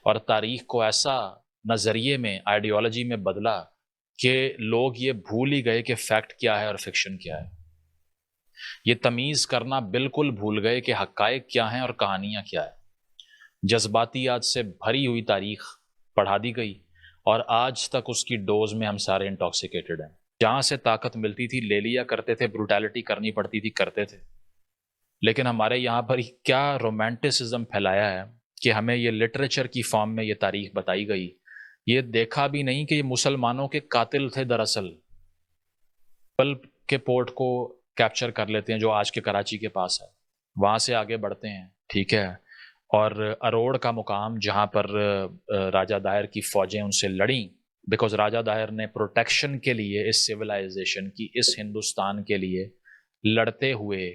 اور تاریخ کو ایسا نظریے میں، آئیڈیالوجی میں بدلا کہ لوگ یہ بھول ہی گئے کہ فیکٹ کیا ہے اور فکشن کیا ہے. یہ تمیز کرنا بالکل بھول گئے کہ حقائق کیا ہیں اور کہانیاں کیا ہے. جذباتیات سے بھری ہوئی تاریخ پڑھا دی گئی اور آج تک اس کی ڈوز میں ہم سارے انٹاکسیکیٹڈ ہیں. جہاں سے طاقت ملتی تھی لے لیا کرتے تھے، بروٹیلٹی کرنی پڑتی تھی کرتے تھے. لیکن ہمارے یہاں پر کیا رومانٹسزم پھیلایا ہے کہ ہمیں یہ لٹریچر کی فارم میں یہ تاریخ بتائی گئی. یہ دیکھا بھی نہیں کہ یہ مسلمانوں کے قاتل تھے دراصل. پلپ کے پورٹ کو کیپچر کر لیتے ہیں جو آج کے کراچی کے پاس ہے، وہاں سے آگے بڑھتے ہیں، ٹھیک ہے. اور اروڑ کا مقام جہاں پر راجہ داہر کی فوجیں ان سے لڑیں، بیکاز راجہ داہر نے پروٹیکشن کے لیے اس سویلائزیشن کی، اس ہندوستان کے لیے لڑتے ہوئے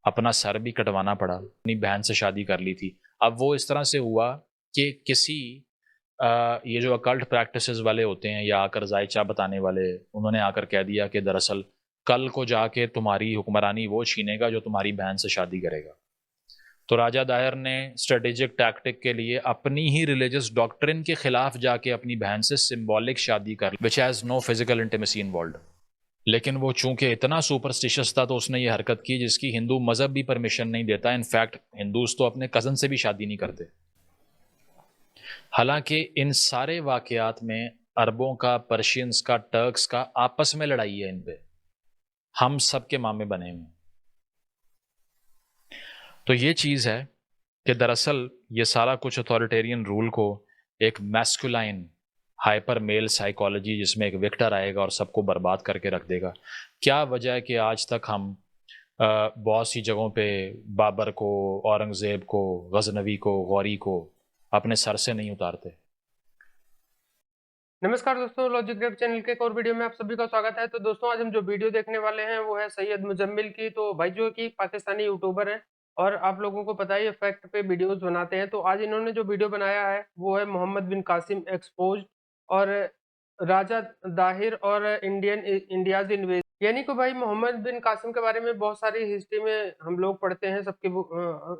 اپنا سر بھی کٹوانا پڑا، اپنی بہن سے شادی کر لی تھی. اب وہ اس طرح سے ہوا کہ کسی یہ جو اکلٹ پریکٹسز والے ہوتے ہیں یا آ کر ذائچہ بتانے والے، انہوں نے آ کر کہہ دیا کہ دراصل کل کو جا کے تمہاری حکمرانی وہ چھینے گا جو تمہاری بہن سے شادی کرے گا. تو راجہ داہر نے اسٹریٹجک ٹیکٹک کے لیے اپنی ہی ریلیجس ڈاکٹرن کے خلاف جا کے اپنی بہن سے سمبولک شادی کر لی، which has no physical intimacy involved. لیکن وہ چونکہ اتنا سپرسٹیشس تھا تو اس نے یہ حرکت کی جس کی ہندو مذہب بھی پرمیشن نہیں دیتا. انفیکٹ ہندوز تو اپنے کزن سے بھی شادی نہیں کرتے. حالانکہ ان سارے واقعات میں عربوں کا، پرشینز کا، ٹرکس کا آپس میں لڑائی ہے. ان پہ ہم سب کے مامے بنے ہوئے. تو یہ چیز ہے کہ دراصل یہ سارا کچھ اتھارٹیرین رول کو ایک میسکولائن ہائپر میل سائیکالوجی، جس میں ایک وکٹر آئے گا اور سب کو برباد کر کے رکھ دے گا. کیا وجہ ہے کہ آج تک ہم بہت سی جگہوں پہ بابر کو، اورنگزیب کو، غزنوی کو، غوری کو اپنے سر سے نہیں اتارتے؟ نمسکار دوستوں، لاجک ڈیو چینل کے ایک اور ویڈیو میں آپ سبھی کا سواگت ہے. تو دوستوں آج ہم جو ویڈیو دیکھنے والے ہیں وہ ہے سید مجمل کی. تو بھائی جو کہ پاکستانی یوٹیوبر ہیں اور آپ لوگوں کو پتہ ہے یہ فیکٹ پہ ویڈیوز بناتے ہیں. تو آج انہوں نے جو ویڈیو بنایا ہے وہ ہے محمد بن قاسم ایکسپوزڈ اور راجہ داہر اور انڈیاز انویژن. یعنی کہ بھائی محمد بن قاسم کے بارے میں بہت ساری ہسٹری میں ہم لوگ پڑھتے ہیں، سب کی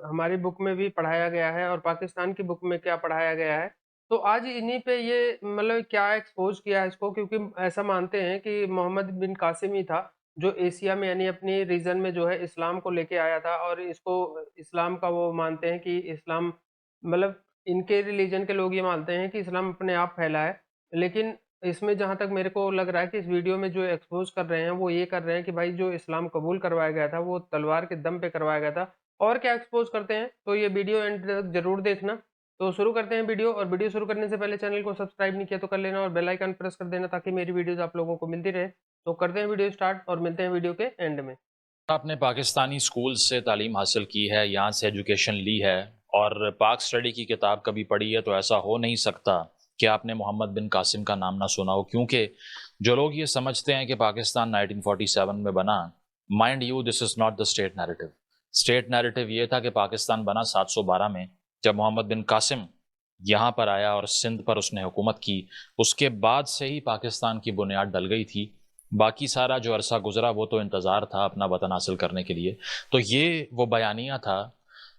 ہماری بک میں بھی پڑھایا گیا ہے اور پاکستان کی بک میں کیا پڑھایا گیا ہے. تو آج انہی پہ یہ مطلب کیا ایکسپوز کیا ہے اس کو، کیونکہ ایسا مانتے ہیں کہ محمد بن قاسم ہی تھا جو ایشیا میں یعنی اپنی ریجن میں جو ہے اسلام کو لے کے آیا تھا. اور اس کو اسلام کا وہ مانتے ہیں کہ اسلام مطلب ان کے ریلیجن کے لوگ یہ مانتے ہیں کہ اسلام اپنے آپ پھیلا ہے. لیکن اس میں جہاں تک میرے کو لگ رہا ہے کہ اس ویڈیو میں جو ایکسپوز کر رہے ہیں وہ یہ کر رہے ہیں کہ بھائی جو اسلام قبول کروایا گیا تھا وہ تلوار کے دم پہ کروایا گیا تھا. اور کیا ایکسپوز کرتے ہیں تو یہ ویڈیو اینڈ تک ضرور دیکھنا. تو شروع کرتے ہیں ویڈیو. اور ویڈیو شروع کرنے سے پہلے چینل کو سبسکرائب نہیں کیا تو کر لینا اور بیل آئیکن پریس کر دینا تاکہ میری ویڈیوز آپ لوگوں کو ملتی رہے. تو کرتے ہیں ویڈیو سٹارٹ اور ملتے ہیں ویڈیو کے اینڈ میں. آپ نے پاکستانی سکول سے تعلیم حاصل کی ہے، یہاں سے ایجوکیشن لی ہے اور پاک سٹڈی کی کتاب کبھی پڑھی ہے، تو ایسا ہو نہیں سکتا کہ آپ نے محمد بن قاسم کا نام نہ سنا ہو. کیونکہ جو لوگ یہ سمجھتے ہیں کہ پاکستان 1947 میں بنا، mind you this is not the state narrative. State narrative یہ تھا کہ پاکستان بنا 712 میں، جب محمد بن قاسم یہاں پر آیا اور سندھ پر اس نے حکومت کی. اس کے بعد سے ہی پاکستان کی بنیاد ڈل گئی تھی. باقی سارا جو عرصہ گزرا وہ تو انتظار تھا اپنا وطن حاصل کرنے کے لیے. تو یہ وہ بیانیہ تھا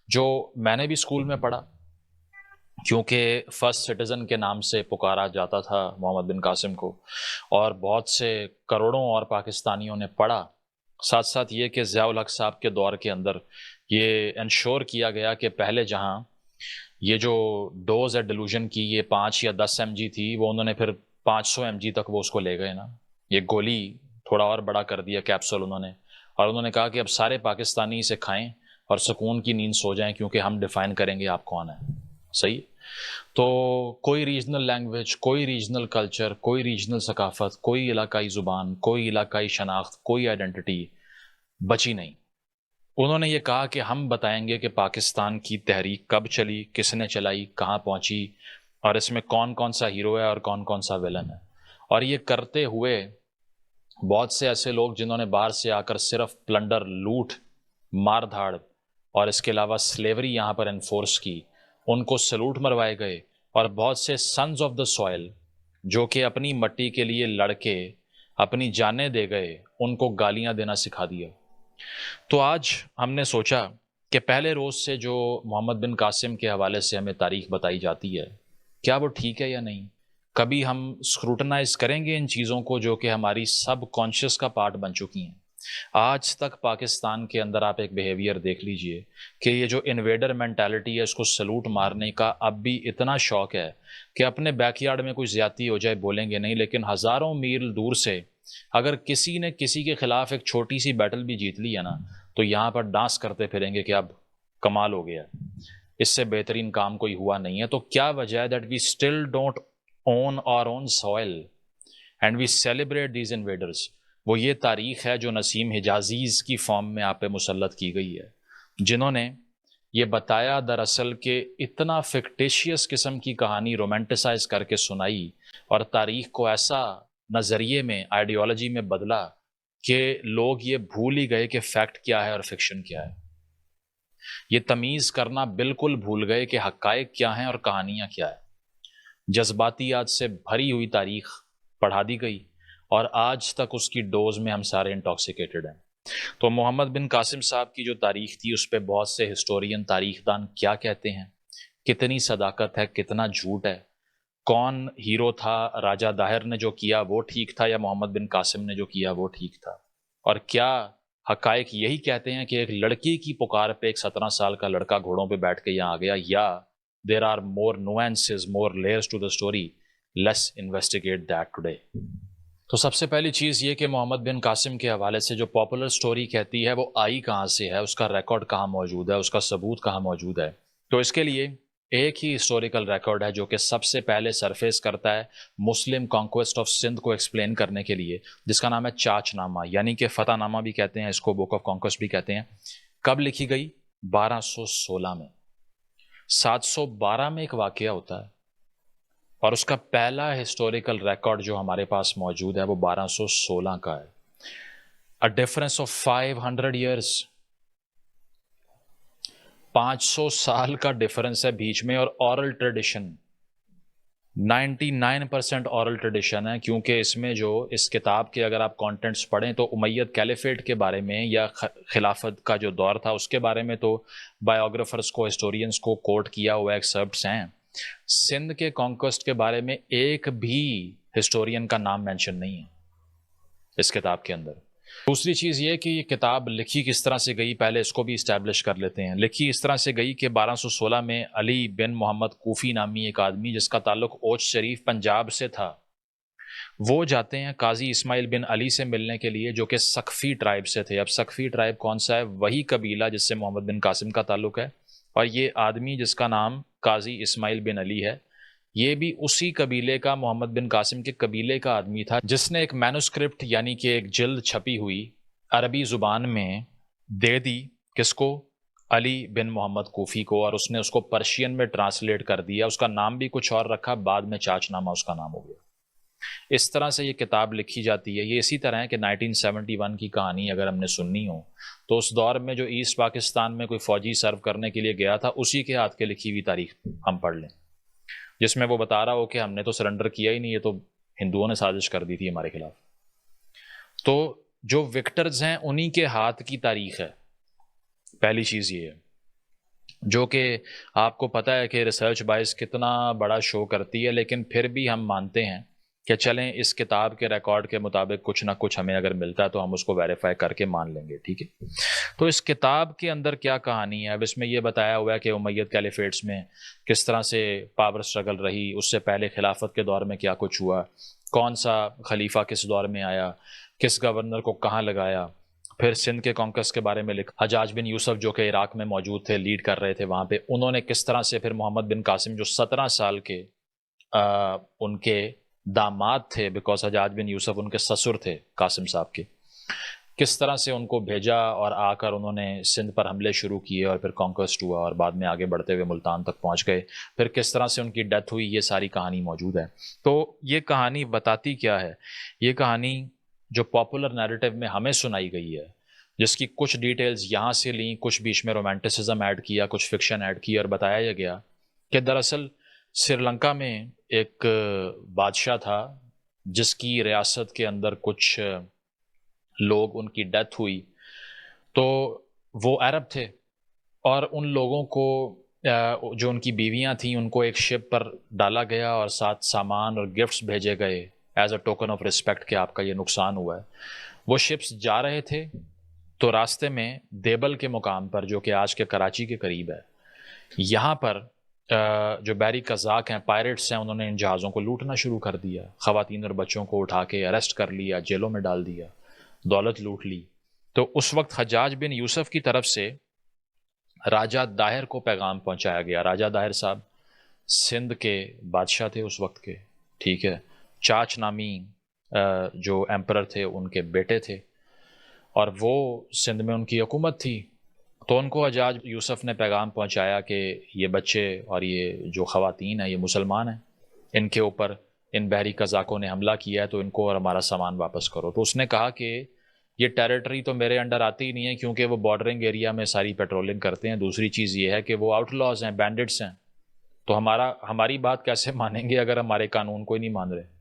جو میں نے بھی اسکول میں پڑھا، کیونکہ فرسٹ سٹیزن کے نام سے پکارا جاتا تھا محمد بن قاسم کو، اور بہت سے کروڑوں اور پاکستانیوں نے پڑھا. ساتھ ساتھ یہ کہ ضیاء الحق صاحب کے دور کے اندر یہ انشور کیا گیا کہ پہلے جہاں یہ جو ڈوز ہے ڈیلوژن کی یہ 5 یا 10 mg تھی، وہ انہوں نے پھر 500 mg تک وہ اس کو لے گئے نا. یہ گولی تھوڑا اور بڑا کر دیا کیپسول انہوں نے، اور انہوں نے کہا کہ اب سارے پاکستانی اسے کھائیں اور سکون کی نیند سو جائیں، کیونکہ ہم ڈیفائن کریں گے آپ کون ہیں. صحیح. تو کوئی ریجنل لینگویج، کوئی ریجنل کلچر، کوئی ریجنل ثقافت، کوئی علاقائی زبان، کوئی علاقائی شناخت، کوئی آئیڈینٹی بچی نہیں. انہوں نے یہ کہا کہ ہم بتائیں گے کہ پاکستان کی تحریک کب چلی، کس نے چلائی، کہاں پہنچی، اور اس میں کون کون سا ہیرو ہے اور کون کون سا ویلن ہے. اور یہ کرتے ہوئے بہت سے ایسے لوگ جنہوں نے باہر سے آ کر صرف پلنڈر، لوٹ، مار دھاڑ اور اس کے علاوہ سلیوری یہاں پر انفورس کی، ان کو سلوٹ مروائے گئے. اور بہت سے سنز آف دا سوائل جو کہ اپنی مٹی کے لیے لڑ کے اپنی جانیں دے گئے، ان کو گالیاں دینا سکھا دیا. تو آج ہم نے سوچا کہ پہلے روز سے جو محمد بن قاسم کے حوالے سے ہمیں تاریخ بتائی جاتی ہے کیا وہ ٹھیک ہے یا نہیں؟ کبھی ہم اسکروٹنائز کریں گے ان چیزوں کو جو کہ ہماری سب کانشیس کا پارٹ بن چکی ہیں؟ آج تک پاکستان کے اندر آپ ایک بیہیویئر دیکھ لیجئے کہ یہ جو انویڈر مینٹالٹی ہے اس کو سلوٹ مارنے کا اب بھی اتنا شوق ہے کہ اپنے بیک یارڈ میں کوئی زیادتی ہو جائے بولیں گے نہیں، لیکن ہزاروں میل دور سے اگر کسی نے کسی کے خلاف ایک چھوٹی سی بیٹل بھی جیت لی ہے نا تو یہاں پر ڈانس کرتے پھریں گے کہ اب کمال ہو گیا، اس سے بہترین کام کوئی ہوا نہیں ہے۔ تو کیا وجہ ہے that we still don't own our own soil and we celebrate these invaders? وہ یہ تاریخ ہے جو نسیم حجازیز کی فارم میں آپ پہ مسلط کی گئی ہے، جنہوں نے یہ بتایا دراصل کہ اتنا فکٹیشیس قسم کی کہانی رومانٹیسائز کر کے سنائی اور تاریخ کو ایسا نظریے میں آئیڈیالوجی میں بدلا کہ لوگ یہ بھول ہی گئے کہ فیکٹ کیا ہے اور فکشن کیا ہے۔ یہ تمیز کرنا بالکل بھول گئے کہ حقائق کیا ہیں اور کہانیاں کیا ہے۔ جذباتیات سے بھری ہوئی تاریخ پڑھا دی گئی اور آج تک اس کی ڈوز میں ہم سارے انٹاکسیکیٹڈ ہیں۔ تو محمد بن قاسم صاحب کی جو تاریخ تھی اس پہ بہت سے ہسٹورین تاریخ دان کیا کہتے ہیں، کتنی صداقت ہے، کتنا جھوٹ ہے، کون ہیرو تھا، راجہ داہر نے جو کیا وہ ٹھیک تھا یا محمد بن قاسم نے جو کیا وہ ٹھیک تھا، اور کیا حقائق یہی کہتے ہیں کہ ایک لڑکی کی پکار پہ ایک 17 سال کا لڑکا گھوڑوں پہ بیٹھ کے یہاں آ گیا، یا there are more nuances, more layers to the story, let's investigate that today۔ تو سب سے پہلی چیز یہ کہ محمد بن قاسم کے حوالے سے جو پاپولر سٹوری کہتی ہے وہ آئی کہاں سے ہے، اس کا ریکارڈ کہاں موجود ہے، اس کا ثبوت کہاں موجود ہے؟ تو اس کے لیے ایک ہی ہسٹوریکل ریکارڈ ہے جو کہ سب سے پہلے سرفیس کرتا ہے مسلم کانکویسٹ آف سندھ کو ایکسپلین کرنے کے لیے، جس کا نام ہے چاچ نامہ، یعنی کہ فتح نامہ بھی کہتے ہیں اس کو، بک آف کانکویسٹ بھی کہتے ہیں۔ کب لکھی گئی؟ 1216 میں۔ 712 میں ایک واقعہ ہوتا ہے اور اس کا پہلا ہسٹوریکل ریکارڈ جو ہمارے پاس موجود ہے وہ 1216 کا ہے۔ A difference of 500 years، 500 سال کا ڈفرنس ہے بیچ میں، اور اورل ٹریڈیشن 99% اورل ٹریڈیشن ہے، کیونکہ اس میں جو اس کتاب کے اگر آپ کانٹینٹس پڑھیں تو امید کیلیفیٹ کے بارے میں یا خلافت کا جو دور تھا اس کے بارے میں تو بایوگرافرز کو، ہسٹورینز کو کوٹ کیا ہوا ایکسرپٹس ہیں۔ سندھ کے کانکوسٹ کے بارے میں ایک بھی ہسٹورین کا نام مینشن نہیں ہے اس کتاب کے اندر۔ دوسری چیز یہ کہ یہ کتاب لکھی کس طرح سے گئی، پہلے اس کو بھی اسٹیبلش کر لیتے ہیں۔ لکھی اس طرح سے گئی کہ 1216 میں علی بن محمد کوفی نامی ایک آدمی جس کا تعلق اوچ شریف پنجاب سے تھا، وہ جاتے ہیں قاضی اسماعیل بن علی سے ملنے کے لیے جو کہ سقفی ٹرائب سے تھے۔ اب سقفی ٹرائب کون سا ہے؟ وہی قبیلہ جس سے محمد بن قاسم کا تعلق ہے، اور یہ آدمی جس کا نام قاضی اسماعیل بن علی ہے یہ بھی اسی قبیلے کا، محمد بن قاسم کے قبیلے کا آدمی تھا، جس نے ایک مینوسکرپٹ یعنی کہ ایک جلد چھپی ہوئی عربی زبان میں دے دی، کس کو؟ علی بن محمد کوفی کو، اور اس نے اس کو پرشین میں ٹرانسلیٹ کر دیا، اس کا نام بھی کچھ اور رکھا، بعد میں چاچ نامہ اس کا نام ہو گیا۔ اس طرح سے یہ کتاب لکھی جاتی ہے۔ یہ اسی طرح ہے کہ 1971 کی کہانی اگر ہم نے سننی ہو تو اس دور میں جو ایسٹ پاکستان میں کوئی فوجی سرو کرنے کے لیے گیا تھا اسی کے ہاتھ کے لکھی ہوئی تاریخ ہم پڑھ لیں، جس میں وہ بتا رہا ہو کہ ہم نے تو سرنڈر کیا ہی نہیں، یہ تو ہندوؤں نے سازش کر دی تھی ہمارے خلاف۔ تو جو وکٹرز ہیں انہی کے ہاتھ کی تاریخ ہے، پہلی چیز یہ ہے، جو کہ آپ کو پتہ ہے کہ ریسرچ بائس کتنا بڑا شو کرتی ہے، لیکن پھر بھی ہم مانتے ہیں کہ چلیں اس کتاب کے ریکارڈ کے مطابق کچھ نہ کچھ ہمیں اگر ملتا ہے تو ہم اس کو ویریفائی کر کے مان لیں گے، ٹھیک ہے۔ تو اس کتاب کے اندر کیا کہانی ہے؟ اب اس میں یہ بتایا ہوا ہے کہ امید کیلیفیٹس میں کس طرح سے پاور سٹرگل رہی، اس سے پہلے خلافت کے دور میں کیا کچھ ہوا، کون سا خلیفہ کس دور میں آیا، کس گورنر کو کہاں لگایا، پھر سندھ کے کانکس کے بارے میں لکھا، حجاج بن یوسف جو کہ عراق میں موجود تھے، لیڈ کر رہے تھے وہاں پہ، انہوں نے کس طرح سے پھر محمد بن قاسم جو 17 سال کے ان کے داماد تھے، بیکاز حجاج بن یوسف ان کے سسر تھے قاسم صاحب کے، کس طرح سے ان کو بھیجا اور آ کر انہوں نے سندھ پر حملے شروع کیے اور پھر کانکوسٹ ہوا اور بعد میں آگے بڑھتے ہوئے ملتان تک پہنچ گئے، پھر کس طرح سے ان کی ڈیتھ ہوئی، یہ ساری کہانی موجود ہے۔ تو یہ کہانی بتاتی کیا ہے؟ یہ کہانی جو پاپولر نیریٹو میں ہمیں سنائی گئی ہے، جس کی کچھ ڈیٹیلز یہاں سے لیں، کچھ بیچ میں رومانٹسزم ایڈ کیا، کچھ فکشن ایڈ کی، اور بتایا یہ گیا کہ دراصل سری لنکا میں ایک بادشاہ تھا جس کی ریاست کے اندر کچھ لوگ، ان کی ڈیتھ ہوئی، تو وہ عرب تھے اور ان لوگوں کو جو ان کی بیویاں تھیں ان کو ایک شپ پر ڈالا گیا اور ساتھ سامان اور گفٹس بھیجے گئے as a token of respect کہ آپ کا یہ نقصان ہوا ہے. وہ شپس جا رہے تھے تو راستے میں دیبل کے مقام پر جو کہ آج کے کراچی کے قریب ہے، یہاں پر جو بحری قزاق ہیں، پائریٹس ہیں، انہوں نے ان جہازوں کو لوٹنا شروع کر دیا. خواتین اور بچوں کو اٹھا کے اریسٹ کر لیا، جیلوں میں ڈال دیا، دولت لوٹ لی. تو اس وقت حجاج بن یوسف کی طرف سے راجہ داہر کو پیغام پہنچایا گیا. راجہ داہر صاحب سندھ کے بادشاہ تھے اس وقت کے، ٹھیک ہے، چاچ نامی جو ایمپرر تھے ان کے بیٹے تھے، اور وہ سندھ میں ان کی حکومت تھی. تو ان کو حجاج یوسف نے پیغام پہنچایا کہ یہ بچے اور یہ جو خواتین ہیں یہ مسلمان ہیں، ان کے اوپر ان بحری قزاقوں نے حملہ کیا ہے، تو ان کو اور ہمارا سامان واپس کرو. تو اس نے کہا کہ یہ ٹیریٹری تو میرے انڈر آتی ہی نہیں ہے کیونکہ وہ بارڈرنگ ایریا میں ساری پیٹرولنگ کرتے ہیں. دوسری چیز یہ ہے کہ وہ آؤٹ لاز ہیں، بینڈٹس ہیں، تو ہماری بات کیسے مانیں گے اگر ہمارے قانون کو ہی نہیں مان رہے.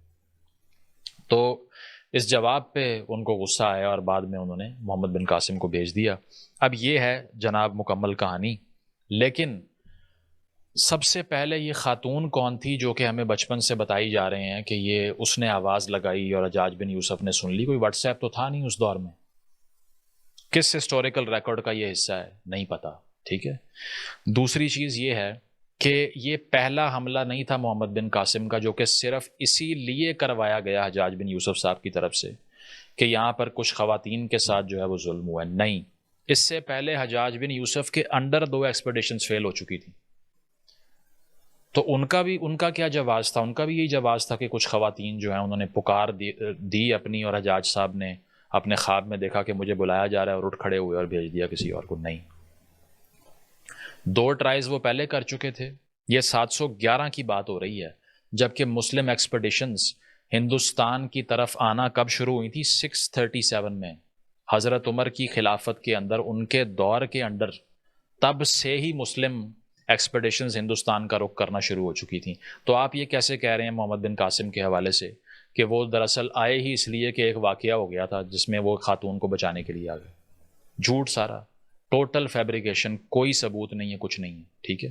تو اس جواب پہ ان کو غصہ آیا اور بعد میں انہوں نے محمد بن قاسم کو بھیج دیا. اب یہ ہے جناب مکمل کہانی. لیکن سب سے پہلے یہ خاتون کون تھی جو کہ ہمیں بچپن سے بتائی جا رہے ہیں کہ یہ اس نے آواز لگائی اور حجاج بن یوسف نے سن لی؟ کوئی واٹس ایپ تو تھا نہیں اس دور میں. کس ہسٹوریکل ریکارڈ کا یہ حصہ ہے نہیں پتا، ٹھیک ہے. دوسری چیز یہ ہے کہ یہ پہلا حملہ نہیں تھا محمد بن قاسم کا جو کہ صرف اسی لیے کروایا گیا حجاج بن یوسف صاحب کی طرف سے کہ یہاں پر کچھ خواتین کے ساتھ جو ہے وہ ظلم ہوا ہے. نہیں، اس سے پہلے حجاج بن یوسف کے انڈر 2 ایکسپیڈیشنز فیل ہو چکی تھی. تو ان کا کیا جواز تھا؟ ان کا بھی یہی جواز تھا کہ کچھ خواتین جو ہیں انہوں نے پکار دی اپنی، اور حجاج صاحب نے اپنے خواب میں دیکھا کہ مجھے بلایا جا رہا ہے اور اٹھ کھڑے ہوئے اور بھیج دیا کسی اور کو. نہیں، 2 ٹرائز وہ پہلے کر چکے تھے. یہ 711 کی بات ہو رہی ہے، جبکہ مسلم ایکسپیڈیشنز ہندوستان کی طرف آنا کب شروع ہوئی تھی؟ 637 میں حضرت عمر کی خلافت کے اندر، ان کے دور کے اندر، تب سے ہی مسلم ایکسپیڈیشنز ہندوستان کا رخ کرنا شروع ہو چکی تھیں. تو آپ یہ کیسے کہہ رہے ہیں محمد بن قاسم کے حوالے سے کہ وہ دراصل آئے ہی اس لیے کہ ایک واقعہ ہو گیا تھا جس میں وہ خاتون کو بچانے کے لیے آ گئے؟ جھوٹ سارا، ٹوٹل فیبریکیشن، کوئی ثبوت نہیں ہے، کچھ نہیں ہے، ٹھیک ہے.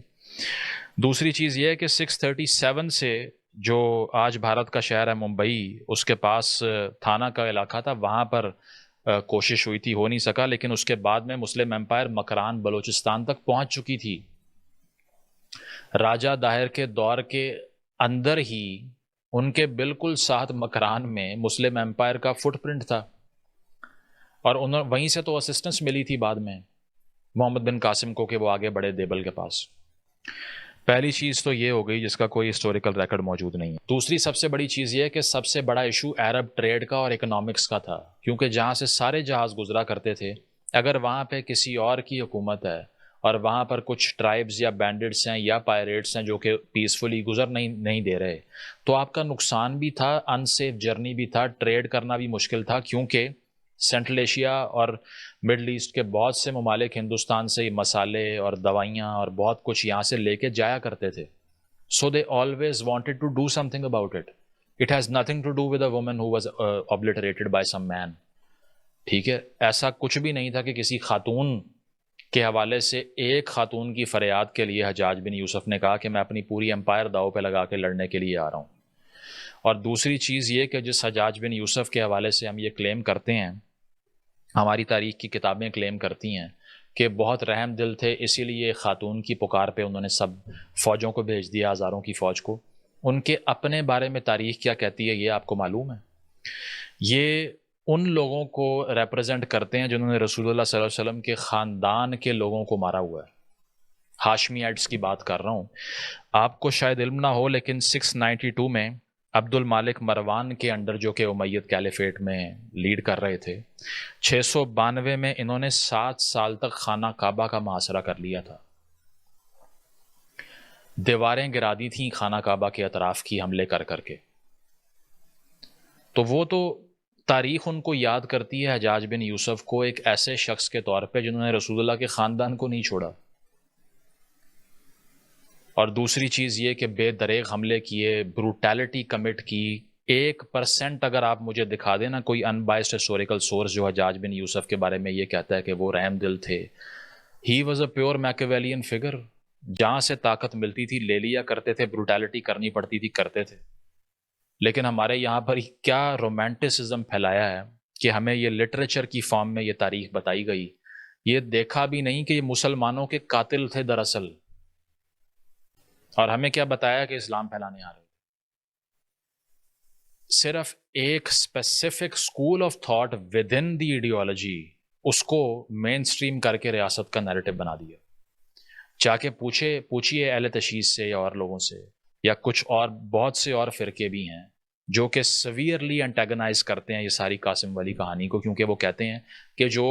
دوسری چیز یہ ہے کہ 637 سے جو آج بھارت کا شہر ہے ممبئی، اس کے پاس تھانہ کا علاقہ تھا، وہاں پر کوشش ہوئی تھی، ہو نہیں سکا. لیکن اس کے بعد میں مسلم امپائر مکران بلوچستان تک پہنچ چکی تھی. راجہ داہر کے دور کے اندر ہی ان کے بالکل ساتھ مکران میں مسلم امپائر کا فٹ پرنٹ تھا، اور وہیں سے تو اسسٹنس ملی تھی بعد میں محمد بن قاسم کو کہ وہ آگے بڑھے دیبل کے پاس. پہلی چیز تو یہ ہو گئی جس کا کوئی ہسٹوریکل ریکارڈ موجود نہیں ہے. دوسری سب سے بڑی چیز یہ ہے کہ سب سے بڑا ایشو عرب ٹریڈ کا اور اکنامکس کا تھا، کیونکہ جہاں سے سارے جہاز گزرا کرتے تھے، اگر وہاں پہ کسی اور کی حکومت ہے اور وہاں پر کچھ ٹرائبز یا بینڈٹس ہیں یا پائریٹس ہیں جو کہ پیسفلی گزر نہیں دے رہے، تو آپ کا نقصان بھی تھا، ان سیف جرنی بھی تھا، ٹریڈ کرنا بھی مشکل تھا، کیونکہ سینٹرل ایشیا اور مڈل ایسٹ کے بہت سے ممالک ہندوستان سے مسالے اور دوائیاں اور بہت کچھ یہاں سے لے کے جایا کرتے تھے. So they always wanted to do something about it. It has nothing to do with a woman who was obliterated by some man. ٹھیک ہے، ایسا کچھ بھی نہیں تھا کہ کسی خاتون کے حوالے سے ایک خاتون کی فریاد کے لیے حجاج بن یوسف نے کہا کہ میں اپنی پوری امپائر داؤ پہ لگا کے لڑنے کے لیے آ رہا ہوں. اور دوسری چیز یہ کہ جس حجاج بن یوسف کے حوالے سے ہم یہ کلیم کرتے ہیں، ہماری تاریخ کی کتابیں کلیم کرتی ہیں کہ بہت رحم دل تھے، اسی لیے ایک خاتون کی پکار پہ انہوں نے سب فوجوں کو بھیج دیا، ہزاروں کی فوج کو. ان کے اپنے بارے میں تاریخ کیا کہتی ہے یہ آپ کو معلوم ہے؟ یہ ان لوگوں کو ریپرزینٹ کرتے ہیں جنہوں نے رسول اللہ صلی اللہ علیہ وسلم کے خاندان کے لوگوں کو مارا ہوا ہے. ہاشمی ایڈس کی بات کر رہا ہوں. آپ کو شاید علم نہ ہو لیکن 692 میں عبد المالک مروان کے انڈر، جو کہ امید کیلیفیٹ میں لیڈ کر رہے تھے، 692 میں انہوں نے 7 سال تک خانہ کعبہ کا محاصرہ کر لیا تھا. دیواریں گرا دی تھیں خانہ کعبہ کے اطراف کی حملے کر کر کے. تو وہ تو تاریخ ان کو یاد کرتی ہے حجاج بن یوسف کو ایک ایسے شخص کے طور پہ جنہوں نے رسول اللہ کے خاندان کو نہیں چھوڑا. اور دوسری چیز یہ کہ بے دریغ حملے کیے، بروٹیلٹی کمٹ کی. 1% اگر آپ مجھے دکھا دینا کوئی ان بائسڈ ہسٹوریکل سورس جو حجاج بن یوسف کے بارے میں یہ کہتا ہے کہ وہ رحم دل تھے. He was a pure Machiavellian figure. جہاں سے طاقت ملتی تھی لے لیا کرتے تھے, بروٹیلٹی کرنی پڑتی تھی کرتے تھے. لیکن ہمارے یہاں پر کیا رومانٹسزم پھیلایا ہے کہ ہمیں یہ لٹریچر کی فارم میں یہ تاریخ بتائی گئی, یہ دیکھا بھی نہیں کہ یہ مسلمانوں کے قاتل تھے دراصل, اور ہمیں کیا بتایا کہ اسلام پھیلانے آ رہے. صرف ایک specific school of thought with in the ideology, اس کو مین اسٹریم کر کے ریاست کا نیریٹو بنا دیا. چاہ کے پوچھیے اہل تشیع سے یا اور لوگوں سے, یا کچھ اور بہت سے اور فرقے بھی ہیں جو کہ سویئرلی انٹیگنائز کرتے ہیں یہ ساری قاسم والی کہانی کو, کیونکہ وہ کہتے ہیں کہ جو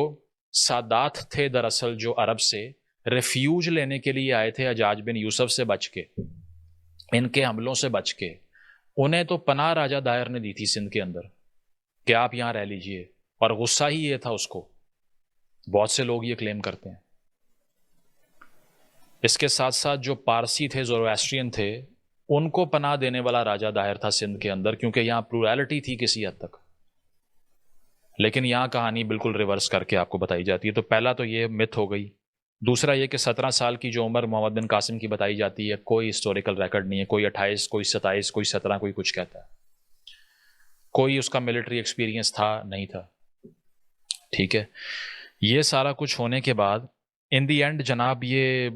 سادات تھے دراصل جو عرب سے ریفیوج لینے کے لیے آئے تھے حجاج بن یوسف سے بچ کے, ان کے حملوں سے بچ کے, انہیں تو پناہ راجہ دائر نے دی تھی سندھ کے اندر کہ آپ یہاں رہ لیجئے, اور غصہ ہی یہ تھا اس کو. بہت سے لوگ یہ کلیم کرتے ہیں. اس کے ساتھ ساتھ جو پارسی تھے, زورواسٹرین تھے, ان کو پناہ دینے والا راجہ داہر تھا سندھ کے اندر, کیونکہ یہاں پلورالٹی تھی کسی حد تک. لیکن یہاں کہانی بالکل ریورس کر کے آپ کو بتائی جاتی ہے. تو پہلا تو یہ مت ہو گئی. دوسرا یہ کہ 17 سال کی جو عمر محمد بن قاسم کی بتائی جاتی ہے, کوئی ہسٹوریکل ریکارڈ نہیں ہے. کوئی 28, کوئی 27, کوئی 17, کوئی کچھ کہتا ہے. کوئی اس کا ملٹری ایکسپیرینس تھا نہیں تھا. ٹھیک ہے, یہ سارا کچھ ہونے کے بعد ان دی اینڈ جناب یہ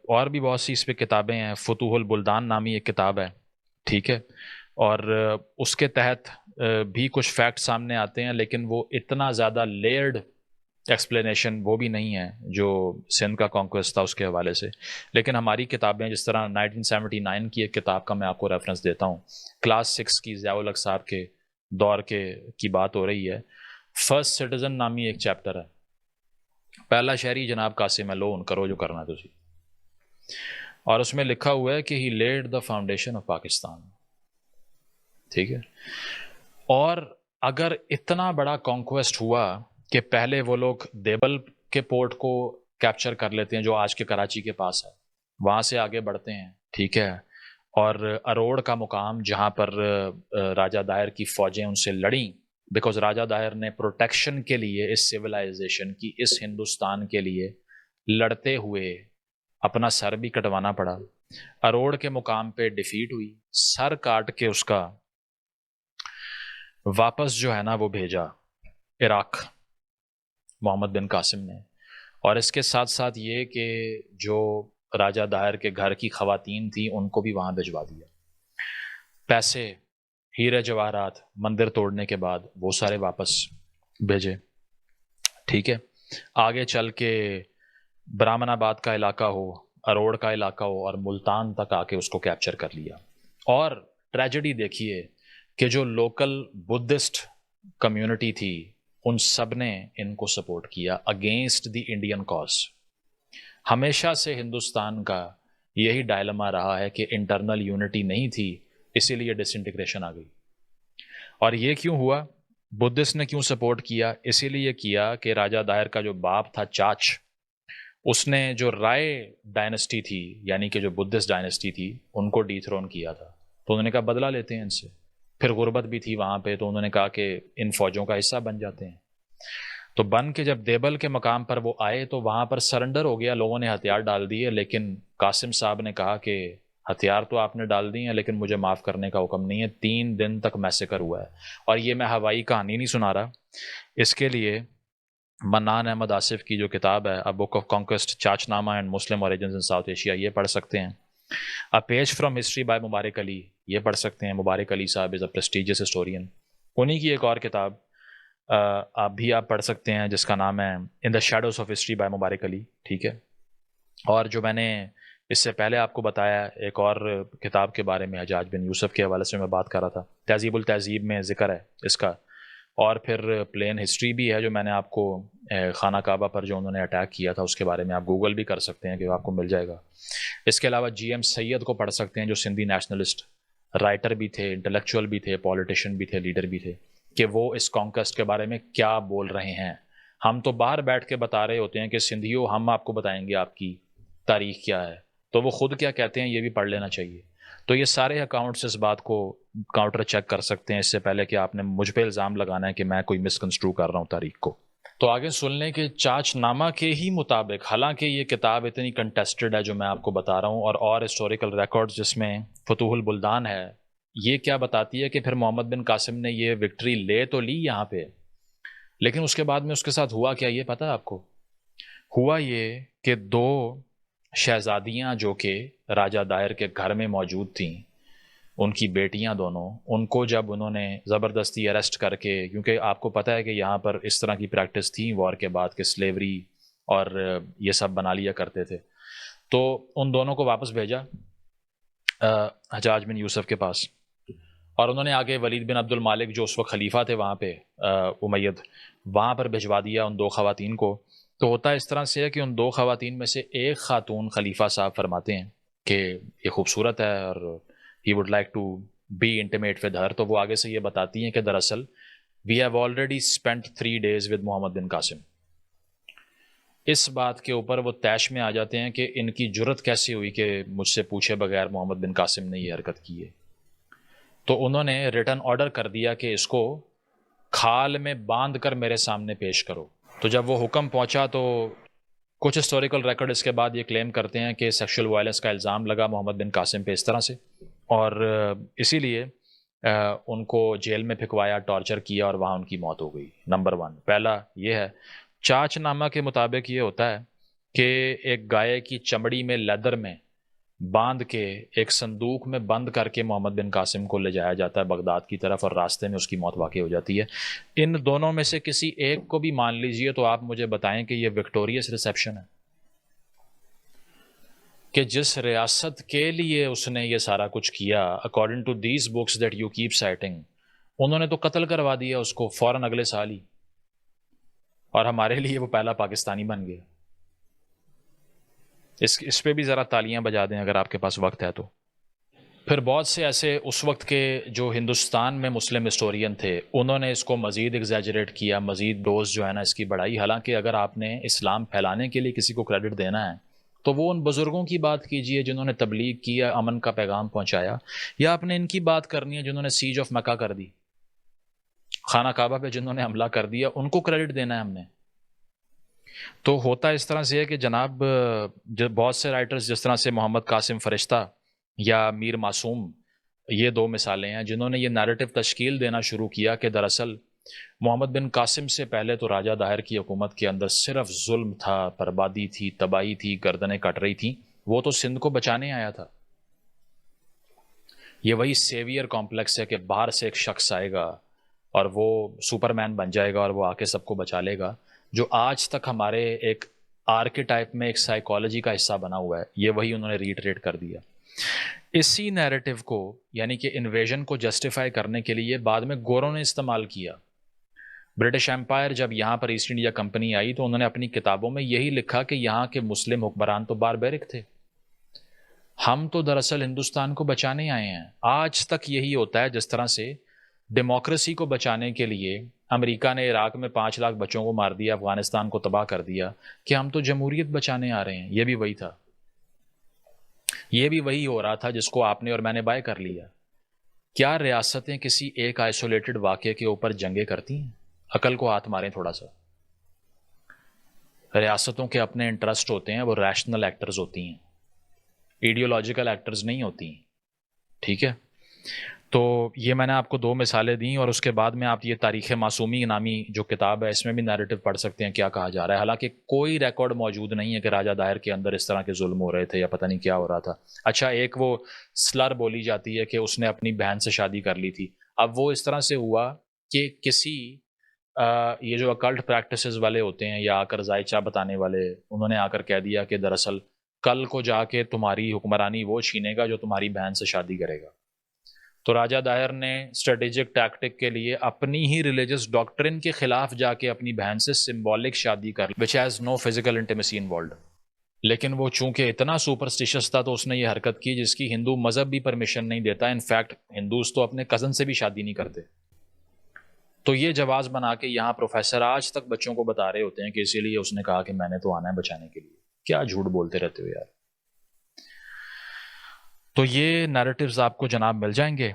اور بھی بہت سی اس پہ کتابیں ہیں. فتوح البلدان نامی ایک کتاب ہے, ٹھیک ہے, اور اس کے تحت بھی کچھ فیکٹ سامنے آتے ہیں, لیکن وہ اتنا زیادہ لیئرڈ ایکسپلینیشن وہ بھی نہیں ہے جو سندھ کا کانکویسٹ تھا اس کے حوالے سے. لیکن ہماری کتابیں, جس طرح 1979 کی ایک کتاب کا میں آپ کو ریفرنس دیتا ہوں, کلاس 6 کی, ضیاء الحق صاحب کے دور کی بات ہو رہی ہے. فرسٹ سٹیزن نامی ایک چیپٹر ہے, پہلا شہری جناب قاسم ہے, لو ان کرو جو کرنا ہے تسی. اور اس میں لکھا ہوا ہے کہ he laid the foundation of Pakistan. ٹھیک ہے, اور اگر اتنا بڑا کانکویسٹ ہوا کہ پہلے وہ لوگ دیبل کے پورٹ کو کیپچر کر لیتے ہیں جو آج کے کراچی کے پاس ہے, وہاں سے آگے بڑھتے ہیں, ٹھیک ہے, اور اروڑ کا مقام جہاں پر راجہ داہر کی فوجیں ان سے لڑیں, بیکاز راجہ داہر نے پروٹیکشن کے لیے اس سویلائزیشن کی, اس ہندوستان کے لیے لڑتے ہوئے اپنا سر بھی کٹوانا پڑا. اروڑ کے مقام پہ ڈیفیٹ ہوئی, سر کاٹ کے اس کا واپس جو ہے نا وہ بھیجا عراق محمد بن قاسم نے. اور اس کے ساتھ ساتھ یہ کہ جو راجہ داہر کے گھر کی خواتین تھیں ان کو بھی وہاں بھجوا دیا. پیسے, ہیرے جواہرات, مندر توڑنے کے بعد وہ سارے واپس بھیجے. ٹھیک ہے, آگے چل کے برہمن آباد کا علاقہ ہو, اروڑ کا علاقہ ہو, اور ملتان تک آ کے اس کو کیپچر کر لیا. اور ٹریجڈی دیکھیے کہ جو لوکل بدھسٹ کمیونٹی تھی ان سب نے ان کو سپورٹ کیا اگینسٹ دی انڈین کاز. ہمیشہ سے ہندوستان کا یہی ڈائلما رہا ہے کہ انٹرنل یونٹی نہیں تھی, اسی لیے ڈس انٹیگریشن آ گئی. اور یہ کیوں ہوا, بدھسٹ نے کیوں سپورٹ کیا, اسی لیے کیا کہ راجہ داہر کا جو باپ تھا چاچ, اس نے جو رائے ڈائنسٹی تھی, یعنی کہ جو بدھسٹ ڈائنسٹی تھی, ان کو ڈی تھرون کیا تھا. تو انہوں نے کہا بدلہ لیتے ہیں ان سے. پھر غربت بھی تھی وہاں پہ, تو انہوں نے کہا کہ ان فوجوں کا حصہ بن جاتے ہیں. تو بن کے جب دیبل کے مقام پر وہ آئے تو وہاں پر سرنڈر ہو گیا, لوگوں نے ہتھیار ڈال دیے. لیکن قاسم صاحب نے کہا کہ ہتھیار تو آپ نے ڈال دی ہیں لیکن مجھے معاف کرنے کا حکم نہیں ہے. 3 دن تک میسیکر ہوا ہے. اور یہ میں ہوائی کہانی نہیں سنا رہا, اس کے لیے منان احمد آصف کی جو کتاب ہے, بک آف کانکویسٹ, چاچ نامہ and Muslim origins in South Asia, یہ پڑھ سکتے ہیں. پیج فرام ہسٹری بائی مبارک علی, یہ پڑھ سکتے ہیں. مبارک علی صاحب از اے پریسٹیجیس ہسٹورین. انہی کی ایک اور کتاب آپ پڑھ سکتے ہیں جس کا نام ہے ان دا شیڈوز آف ہسٹری بائی مبارک علی. ٹھیک ہے, اور جو میں نے اس سے پہلے آپ کو بتایا ایک اور کتاب کے بارے میں, حجاج بن یوسف کے حوالے سے میں بات کر رہا تھا, تہذیب التہذیب میں ذکر ہے اس کا. اور پھر پلین ہسٹری بھی ہے جو میں نے آپ کو خانہ کعبہ پر جو انہوں نے اٹیک کیا تھا اس کے بارے میں آپ گوگل بھی کر سکتے ہیں کہ آپ کو مل جائے گا. اس کے علاوہ جی ایم سید کو پڑھ سکتے ہیں جو سندھی نیشنلسٹ رائٹر بھی تھے, انٹلیکچوئل بھی تھے, پولیٹیشین بھی تھے, لیڈر بھی تھے, کہ وہ اس کانکویسٹ کے بارے میں کیا بول رہے ہیں. ہم تو باہر بیٹھ کے بتا رہے ہوتے ہیں کہ سندھیوں ہم آپ کو بتائیں گے آپ کی تاریخ کیا ہے, تو وہ خود کیا کہتے ہیں یہ بھی پڑھ لینا چاہیے. تو یہ سارے اکاؤنٹس اس بات کو کاؤنٹر چیک کر سکتے ہیں اس سے پہلے کہ آپ نے مجھ پہ الزام لگانا ہے کہ میں کوئی مسکنسٹرو کر رہا ہوں تاریخ کو. تو آگے سن لیں کہ چاچ نامہ کے ہی مطابق، حالانکہ یہ کتاب اتنی کنٹیسٹڈ ہے جو میں آپ کو بتا رہا ہوں، اور ہسٹوریکل ریکارڈز جس میں فتوح البلدان ہے، یہ کیا بتاتی ہے کہ پھر محمد بن قاسم نے یہ وکٹری لے تو لی یہاں پہ، لیکن اس کے بعد میں اس کے ساتھ ہوا کیا، یہ پتہ ہے آپ کو؟ ہوا یہ کہ دو شہزادیاں جو کہ راجہ دائر کے گھر میں موجود تھیں، ان کی بیٹیاں دونوں، ان کو جب انہوں نے زبردستی اریسٹ کر کے، کیونکہ آپ کو پتہ ہے کہ یہاں پر اس طرح کی پریکٹس تھی وار کے بعد کہ سلیوری اور یہ سب بنا لیا کرتے تھے، تو ان دونوں کو واپس بھیجا حجاج بن یوسف کے پاس، اور انہوں نے آگے ولید بن عبد المالک جو اس وقت خلیفہ تھے وہاں پہ امید، وہاں پر بھجوا دیا ان دو خواتین کو۔ تو ہوتا اس طرح سے ہے کہ ان دو خواتین میں سے ایک خاتون، خلیفہ صاحب فرماتے ہیں کہ یہ خوبصورت ہے اور he would like to be intimate with her، تو وہ آگے سے یہ بتاتی ہیں کہ دراصل we have already spent 3 days with محمد بن قاسم۔ اس بات کے اوپر وہ طیش میں آ جاتے ہیں کہ ان کی جرت کیسی ہوئی کہ مجھ سے پوچھے بغیر محمد بن قاسم نے یہ حرکت کی ہے، تو انہوں نے ریٹن آرڈر کر دیا کہ اس کو کھال میں باندھ کر میرے سامنے پیش کرو۔ تو جب وہ حکم پہنچا تو کچھ ہسٹوریکل ریکارڈ اس کے بعد یہ کلیم کرتے ہیں کہ سیکشل وائلنس کا الزام لگا محمد بن قاسم پہ اس طرح سے، اور اسی لیے ان کو جیل میں پھکوایا، ٹارچر کیا، اور وہاں ان کی موت ہو گئی۔ نمبر 1 پہلا یہ ہے۔ چاچ نامہ کے مطابق یہ ہوتا ہے کہ ایک گائے کی چمڑی میں لیدر میں باندھ کے ایک صندوق میں بند کر کے محمد بن قاسم کو لے جایا جاتا ہے بغداد کی طرف، اور راستے میں اس کی موت واقع ہو جاتی ہے۔ ان دونوں میں سے کسی ایک کو بھی مان لیجئے تو آپ مجھے بتائیں کہ یہ وکٹوریس ریسیپشن ہے کہ جس ریاست کے لیے اس نے یہ سارا کچھ کیا، according to these books that you keep citing, انہوں نے تو قتل کروا دیا اس کو فوراً اگلے سال ہی، اور ہمارے لیے وہ پہلا پاکستانی بن گیا۔ اس پہ بھی ذرا تالیاں بجا دیں اگر آپ کے پاس وقت ہے تو۔ پھر بہت سے ایسے اس وقت کے جو ہندوستان میں مسلم ہسٹورین تھے، انہوں نے اس کو مزید ایگزیجریٹ کیا، مزید ڈوز جو ہے نا اس کی بڑھائی، حالانکہ اگر آپ نے اسلام پھیلانے کے لیے کسی کو کریڈٹ دینا ہے تو وہ ان بزرگوں کی بات کیجئے جنہوں نے تبلیغ کیا، امن کا پیغام پہنچایا، یا آپ نے ان کی بات کرنی ہے جنہوں نے سیج آف مکہ کر دی، خانہ کعبہ پہ جنہوں نے حملہ کر دیا، ان کو کریڈٹ دینا ہے ہم نے۔ تو ہوتا اس طرح سے ہے کہ جناب بہت سے رائٹرز جس طرح سے محمد قاسم فرشتہ یا میر معصوم، یہ 2 مثالیں ہیں جنہوں نے یہ نیریٹو تشکیل دینا شروع کیا کہ دراصل محمد بن قاسم سے پہلے تو راجہ داہر کی حکومت کے اندر صرف ظلم تھا، بربادی تھی، تباہی تھی، گردنیں کٹ رہی تھیں، وہ تو سندھ کو بچانے آیا تھا۔ یہ وہی سیویئر کمپلیکس ہے کہ باہر سے ایک شخص آئے گا اور وہ سپر مین بن جائے گا اور وہ آ کے سب کو بچا لے گا، جو آج تک ہمارے ایک آرکیٹائپ میں ایک سائیکالوجی کا حصہ بنا ہوا ہے، یہ وہی انہوں نے ریٹریٹ کر دیا۔ اسی نیریٹو کو یعنی کہ انویژن کو جسٹیفائی کرنے کے لیے بعد میں گوروں نے استعمال کیا۔ برٹش ایمپائر جب یہاں پر ایسٹ انڈیا کمپنی آئی تو انہوں نے اپنی کتابوں میں یہی لکھا کہ یہاں کے مسلم حکمران تو باربیرک تھے، ہم تو دراصل ہندوستان کو بچانے آئے ہیں۔ آج تک یہی ہوتا ہے، جس طرح سے ڈیموکریسی کو بچانے کے لیے امریکہ نے عراق میں 5 لاکھ بچوں کو مار دیا، افغانستان کو تباہ کر دیا، کہ ہم تو جمہوریت بچانے آ رہے ہیں۔ یہ بھی وہی تھا، یہ بھی وہی ہو رہا تھا جس کو آپ نے اور میں نے بائے کر لیا۔ کیا ریاستیں کسی ایک آئسولیٹڈ واقعے کے اوپر جنگیں کرتی ہیں؟ عقل کو ہاتھ ماریں تھوڑا سا۔ ریاستوں کے اپنے انٹرسٹ ہوتے ہیں، وہ ریشنل ایکٹرز ہوتی ہیں، ایڈیولوجیکل ایکٹرز نہیں ہوتی ہیں، ٹھیک ہے؟ تو یہ میں نے آپ کو 2 مثالیں دیں، اور اس کے بعد میں آپ یہ تاریخ معصومی نامی جو کتاب ہے اس میں بھی نیریٹو پڑھ سکتے ہیں کیا کہا جا رہا ہے۔ حالانکہ کوئی ریکارڈ موجود نہیں ہے کہ راجہ داہر کے اندر اس طرح کے ظلم ہو رہے تھے یا پتہ نہیں کیا ہو رہا تھا۔ اچھا، ایک وہ سلر بولی جاتی ہے کہ اس نے اپنی بہن سے شادی کر لی تھی۔ اب وہ اس طرح سے ہوا کہ کسی یہ جو اکلٹ پریکٹسز والے ہوتے ہیں یا آ کر ذائچہ بتانے والے، انہوں نے آ کر کہہ دیا کہ دراصل کل کو جا کے تمہاری حکمرانی وہ چھینے گا جو تمہاری بہن سے شادی کرے گا۔ تو راجہ داہر نے اسٹریٹجک ٹیکٹک کے لیے اپنی ہی ریلیجس ڈاکٹرن کے خلاف جا کے اپنی بہن سے سمبولک شادی کر لی، which has no physical intimacy involved۔ لیکن وہ چونکہ اتنا سپرسٹیشس تھا تو اس نے یہ حرکت کی جس کی ہندو مذہب بھی پرمیشن نہیں دیتا۔ انفیکٹ ہندوز تو اپنے کزن سے بھی شادی نہیں کرتے۔ تو یہ جواز بنا کے یہاں پروفیسر آج تک بچوں کو بتا رہے ہوتے ہیں کہ اسی لیے اس نے کہا کہ میں نے تو آنا ہے بچانے کے لیے۔ کیا جھوٹ بولتے رہتے ہو یار۔ تو یہ نیریٹیوز آپ کو جناب مل جائیں گے۔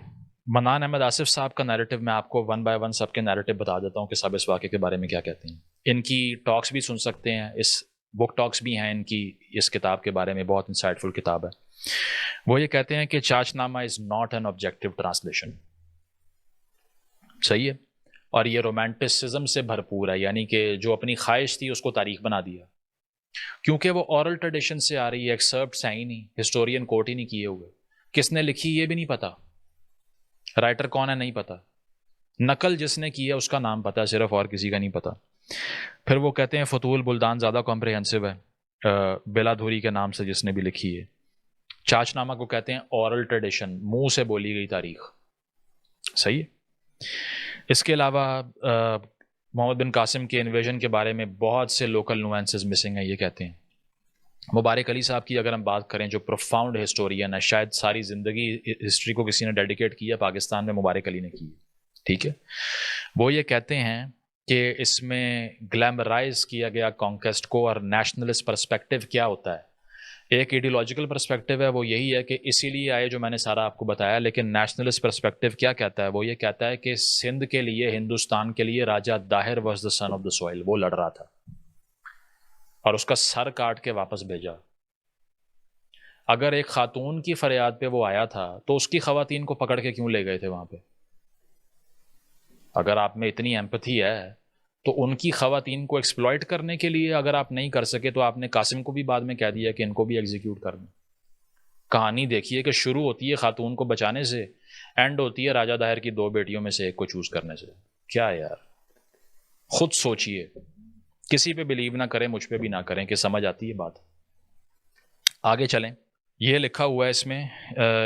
منان احمد آصف صاحب کا نیریٹو میں آپ کو 1 by 1 سب کے نیریٹو بتا دیتا ہوں کہ سب اس واقعے کے بارے میں کیا کہتے ہیں۔ ان کی ٹاکس بھی سن سکتے ہیں, اس بک ٹاکس بھی ہیں ان کی اس کتاب کے بارے میں, بہت انسائٹفل کتاب ہے. وہ یہ کہتے ہیں کہ چاچ نامہ is not an objective translation. صحیح ہے, اور یہ رومانٹسزم سے بھرپور ہے, یعنی کہ جو اپنی خواہش تھی اس کو تاریخ بنا دیا, کیونکہ وہ اورل ٹریڈیشن سے آ رہی ہے, ایکسرپٹس ہیں ہی نہیں, ہسٹورین کوٹ ہی نہیں کیے ہوئے, کس نے لکھی یہ بھی نہیں پتا, رائٹر کون ہے نہیں پتا, نقل جس نے کی ہے اس کا نام پتا صرف, اور کسی کا نہیں پتا. پھر وہ کہتے ہیں فتول بلدان زیادہ کمپریہنسو ہے بلا دھوری کے نام سے جس نے بھی لکھی ہے. چاچ نامہ کو کہتے ہیں اورل ٹریڈیشن, منہ سے بولی گئی تاریخ. صحیح ہے. اس کے علاوہ محمد بن قاسم کے انویژن کے بارے میں بہت سے لوکل نوانسز مسنگ ہیں, یہ کہتے ہیں. مبارک علی صاحب کی اگر ہم بات کریں, جو پروفاؤنڈ ہسٹورین ہے, شاید ساری زندگی ہسٹری کو کسی نے ڈیڈیکیٹ کیا پاکستان میں, مبارک علی نے کی. ٹھیک ہے, وہ یہ کہتے ہیں کہ اس میں گلیمرائز کیا گیا کانکویسٹ کو, اور نیشنلسٹ پرسپیکٹو کیا ہوتا ہے. ایک ایڈیولوجیکل پرسپیکٹو ہے, وہ یہی ہے کہ اسی لیے آئے جو میں نے سارا آپ کو بتایا, لیکن نیشنلسٹ پرسپیکٹو کیا کہتا ہے, وہ یہ کہتا ہے کہ سندھ کے لیے, ہندوستان کے لیے Raja Dahir was the son of the soil, وہ لڑ رہا تھا اور اس کا سر کاٹ کے واپس بھیجا. اگر ایک خاتون کی فریاد پہ وہ آیا تھا تو اس کی خواتین کو پکڑ کے کیوں لے گئے تھے وہاں پہ؟ اگر آپ میں اتنی ایمپتھی ہے تو ان کی خواتین کو ایکسپلائٹ کرنے کے لیے اگر آپ نہیں کر سکے تو آپ نے قاسم کو بھی بعد میں کہہ دیا کہ ان کو بھی ایگزیکیوٹ کرنا. کہانی دیکھیے کہ شروع ہوتی ہے خاتون کو بچانے سے, اینڈ ہوتی ہے راجہ داہر کی 2 بیٹیوں میں سے ایک کو چوز کرنے سے. کیا یار, خود سوچئے, کسی پہ بلیو نہ کریں, مجھ پہ بھی نہ کریں, کہ سمجھ آتی ہے بات. آگے چلیں. یہ لکھا ہوا ہے اس میں,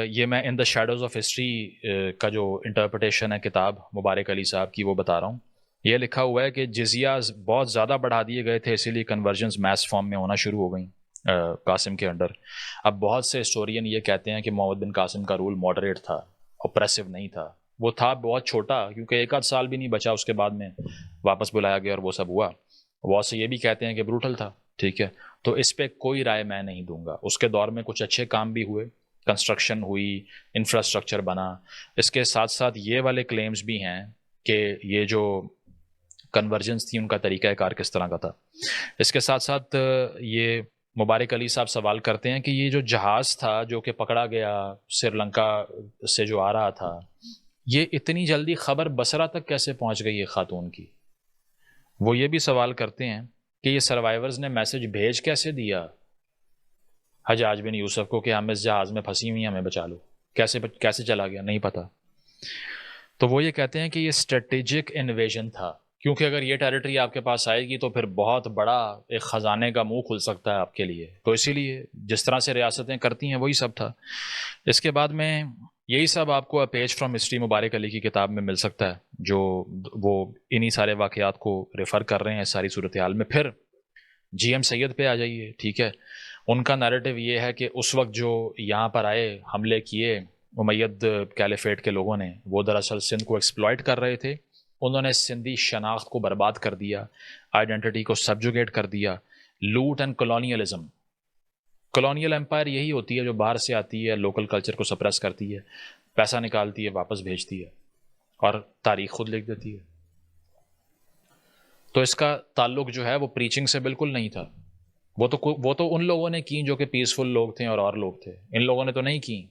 یہ میں ان دا شیڈوز آف ہسٹری کا جو انٹرپریٹیشن ہے کتاب مبارک علی صاحب کی, وہ بتا رہا ہوں. یہ لکھا ہوا ہے کہ جزیاز بہت زیادہ بڑھا دیے گئے تھے, اسی لیے کنورژنز میس فارم میں ہونا شروع ہو گئیں قاسم کے انڈر. اب بہت سے ہسٹورین یہ کہتے ہیں کہ محمد بن قاسم کا رول ماڈریٹ تھا, اوپریسو نہیں تھا. وہ تھا بہت چھوٹا, کیونکہ 1 آدھ سال بھی نہیں بچا اس کے بعد میں واپس بلایا گیا اور وہ سب ہوا. وہ سے یہ بھی کہتے ہیں کہ بروٹل تھا. ٹھیک ہے, تو اس پہ کوئی رائے میں نہیں دوں گا. اس کے دور میں کچھ اچھے کام بھی ہوئے, کنسٹرکشن ہوئی, انفراسٹرکچر بنا. اس کے ساتھ ساتھ یہ والے کلیمز بھی ہیں کہ یہ جو کنورجنس تھی ان کا طریقہ کار کس طرح کا تھا. اس کے ساتھ ساتھ یہ مبارک علی صاحب سوال کرتے ہیں کہ یہ جو جہاز تھا جو کہ پکڑا گیا سری لنکا سے جو آ رہا تھا, یہ اتنی جلدی خبر بصرہ تک کیسے پہنچ گئی ہے خاتون کی. وہ یہ بھی سوال کرتے ہیں کہ یہ سروائیورز نے میسج بھیج کیسے دیا حجاج بن یوسف کو کہ ہم اس جہاز میں پھنسی ہوئی ہیں, ہمیں بچا لو. کیسے چلا گیا, نہیں پتا. تو وہ یہ کہتے ہیں کہ یہ اسٹریٹجک انویژن تھا, کیونکہ اگر یہ ٹیریٹری آپ کے پاس آئے گی تو پھر بہت بڑا ایک خزانے کا منہ کھل سکتا ہے آپ کے لیے. تو اسی لیے جس طرح سے ریاستیں کرتی ہیں وہی سب تھا. اس کے بعد میں یہی سب آپ کو پیج فرام ہسٹری مبارک علی کی کتاب میں مل سکتا ہے, جو وہ انہی سارے واقعات کو ریفر کر رہے ہیں ساری صورتحال میں. پھر جی ایم سید پہ آ جائیے. ٹھیک ہے, ان کا نیریٹو یہ ہے کہ اس وقت جو یہاں پر آئے, حملے کیے امید کیلیفیٹ کے لوگوں نے, وہ دراصل سندھ کو ایکسپلائٹ کر رہے تھے. انہوں نے سندھی شناخت کو برباد کر دیا, آئیڈینٹی کو سبجوگیٹ کر دیا. لوٹ اینڈ کولونیلزم, کولونیل امپائر یہی ہوتی ہے جو باہر سے آتی ہے, لوکل کلچر کو سپریس کرتی ہے, پیسہ نکالتی ہے, واپس بھیجتی ہے, اور تاریخ خود لکھ دیتی ہے. تو اس کا تعلق جو ہے وہ پریچنگ سے بالکل نہیں تھا. وہ تو ان لوگوں نے کی جو کہ پیسفل لوگ تھے اور لوگ تھے. ان لوگوں نے تو نہیں کی.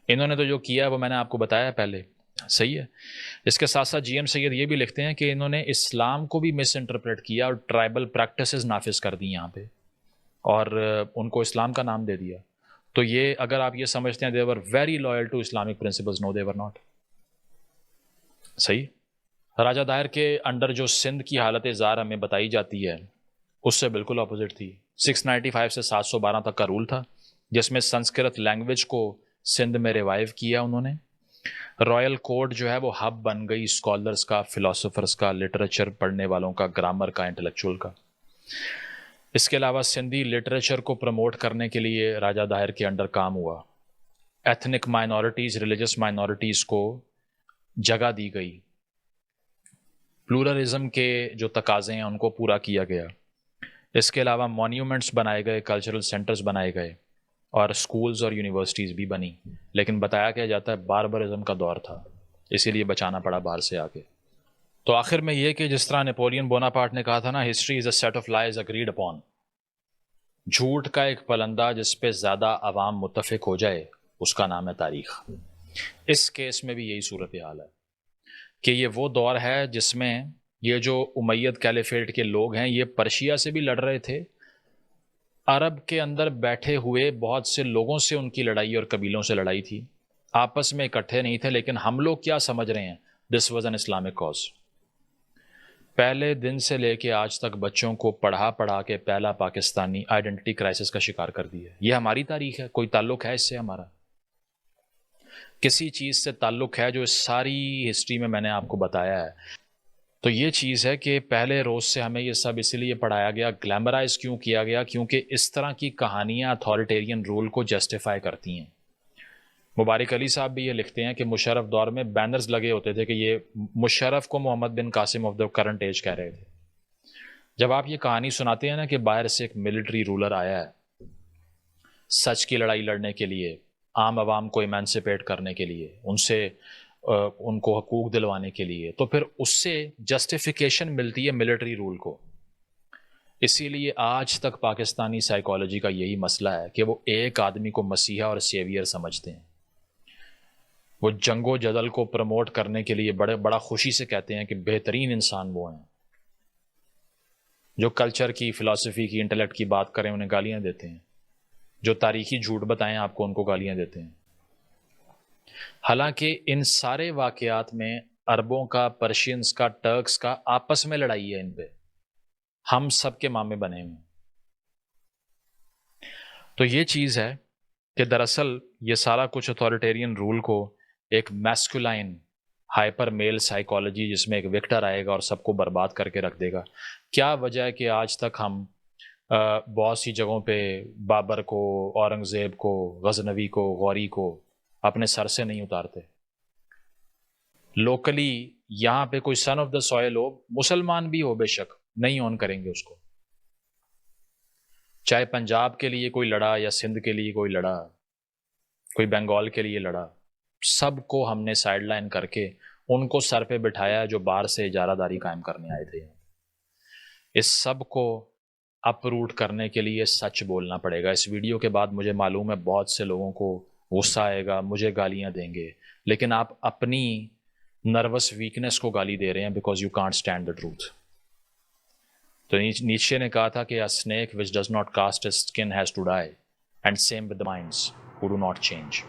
انہوں نے تو جو کیا وہ میں نے آپ کو بتایا پہلے. صحیح ہے. اس کے ساتھ ساتھ جی ایم سید یہ بھی لکھتے ہیں کہ انہوں نے اسلام کو بھی مس انٹرپریٹ کیا اور ٹرائبل پریکٹسز نافذ کر دی یہاں پہ, اور ان کو اسلام کا نام دے دیا. تو یہ اگر آپ یہ سمجھتے ہیں they were very loyal to Islamic principles, no they were not. صحیح. راجہ داہر کے انڈر جو سندھ کی حالت زار ہمیں بتائی جاتی ہے اس سے بالکل اپوزٹ تھی. 695 سے 712 تک کا رول تھا, جس میں سنسکرت لینگویج کو سندھ میں ریوائیو کیا انہوں نے. رائل کوڈ جو ہے وہ ہب بن گئی اسکالرس کا, فلاسفرس کا, لٹریچر پڑھنے والوں کا, گرامر کا, انٹلیکچوئل کا. اس کے علاوہ سندھی لٹریچر کو پروموٹ کرنے کے لیے راجہ داہر کے انڈر کام ہوا. ایتھنک مائنورٹیز, ریلیجس مائنورٹیز کو جگہ دی گئی. پلورلزم کے جو تقاضے ہیں ان کو پورا کیا گیا. اس کے علاوہ مونیومنٹس بنائے گئے, کلچرل سینٹرز بنائے گئے, اور اسکولز اور یونیورسٹیز بھی بنی. لیکن بتایا کیا جاتا ہے باربرزم کا دور تھا, اسی لیے بچانا پڑا باہر سے آ کے. تو آخر میں یہ کہ جس طرح نیپولین بوناپارٹ نے کہا تھا نا، history is a set of lies agreed upon. جھوٹ کا ایک پلندہ جس پہ زیادہ عوام متفق ہو جائے اس کا نام ہے تاریخ. اس کیس میں بھی یہی صورتحال ہے کہ یہ وہ دور ہے جس میں یہ جو امید کیلیفیٹ کے لوگ ہیں یہ پرشیا سے بھی لڑ رہے تھے، عرب کے اندر بیٹھے ہوئے بہت سے لوگوں سے ان کی لڑائی اور قبیلوں سے لڑائی تھی، آپس میں اکٹھے نہیں تھے. لیکن ہم لوگ کیا سمجھ رہے ہیں؟ This was an Islamic cause. پہلے دن سے لے کے آج تک بچوں کو پڑھا کے پہلا پاکستانی آئیڈینٹی کرائسس کا شکار کر دیا. یہ ہماری تاریخ ہے، کوئی تعلق ہے اس سے ہمارا؟ کسی چیز سے تعلق ہے جو اس ساری ہسٹری میں نے آپ کو بتایا ہے؟ تو یہ چیز ہے کہ پہلے روز سے ہمیں یہ سب اسی لیے پڑھایا گیا، گلیمرائز کیوں کیا گیا؟ کیونکہ اس طرح کی کہانیاں اتھارٹیرین رول کو جسٹیفائی کرتی ہیں. مبارک علی صاحب بھی یہ لکھتے ہیں کہ مشرف دور میں بینرز لگے ہوتے تھے کہ یہ مشرف کو Muhammad bin Qasim of the current age کہہ رہے تھے. جب آپ یہ کہانی سناتے ہیں نا کہ باہر سے ایک ملٹری رولر آیا ہے سچ کی لڑائی لڑنے کے لیے، عام عوام کو ایمانسپیٹ کرنے کے لیے، ان کو حقوق دلوانے کے لیے، تو پھر اس سے جسٹیفیکیشن ملتی ہے ملٹری رول کو. اسی لیے آج تک پاکستانی سائیکالوجی کا یہی مسئلہ ہے کہ وہ ایک آدمی کو مسیحا اور سیویئر سمجھتے ہیں. وہ جنگ و جدل کو پروموٹ کرنے کے لیے بڑا خوشی سے کہتے ہیں کہ بہترین انسان وہ ہیں. جو کلچر کی، فلسفی کی، انٹلیکٹ کی بات کریں انہیں گالیاں دیتے ہیں، جو تاریخی جھوٹ بتائیں آپ کو ان کو گالیاں دیتے ہیں. حالانکہ ان سارے واقعات میں عربوں کا، پرشینز کا، ٹرکس کا آپس میں لڑائی ہے. ان پہ ہم سب کے مامے بنے ہوئے. تو یہ چیز ہے کہ دراصل یہ سارا کچھ اتھارٹیرین رول کو ایک میسکولائن ہائپر میل سائیکالوجی جس میں ایک وکٹر آئے گا اور سب کو برباد کر کے رکھ دے گا. کیا وجہ ہے کہ آج تک ہم بہت سی جگہوں پہ بابر کو، اورنگزیب کو، غزنوی کو، غوری کو اپنے سر سے نہیں اتارتے؟ لوکلی یہاں پہ کوئی سن آف دا سوئل ہو، مسلمان بھی ہو بے شک، نہیں آن کریں گے اس کو. چاہے پنجاب کے لیے کوئی لڑا یا سندھ کے لیے کوئی لڑا، کوئی بنگال کے لیے لڑا، سب کو ہم نے سائڈ لائن کر کے ان کو سر پہ بٹھایا جو باہر سے اجارہ داری قائم کرنے آئے تھے. اس سب کو اپروٹ کرنے کے لیے سچ بولنا پڑے گا. اس ویڈیو کے بعد مجھے معلوم ہے بہت سے لوگوں کو غصہ آئے گا، مجھے گالیاں دیں گے، لیکن آپ اپنی نروس ویکنس کو گالی دے رہے ہیں because you can't stand the truth. تو نیچے نے کہا تھا کہ a snake which does not cast its skin has to die and same with the minds who do not change.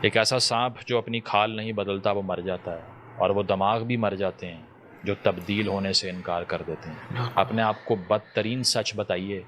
ایک ایسا سانپ جو اپنی کھال نہیں بدلتا وہ مر جاتا ہے، اور وہ دماغ بھی مر جاتے ہیں جو تبدیل ہونے سے انکار کر دیتے ہیں. اپنے آپ کو بدترین سچ بتائیے،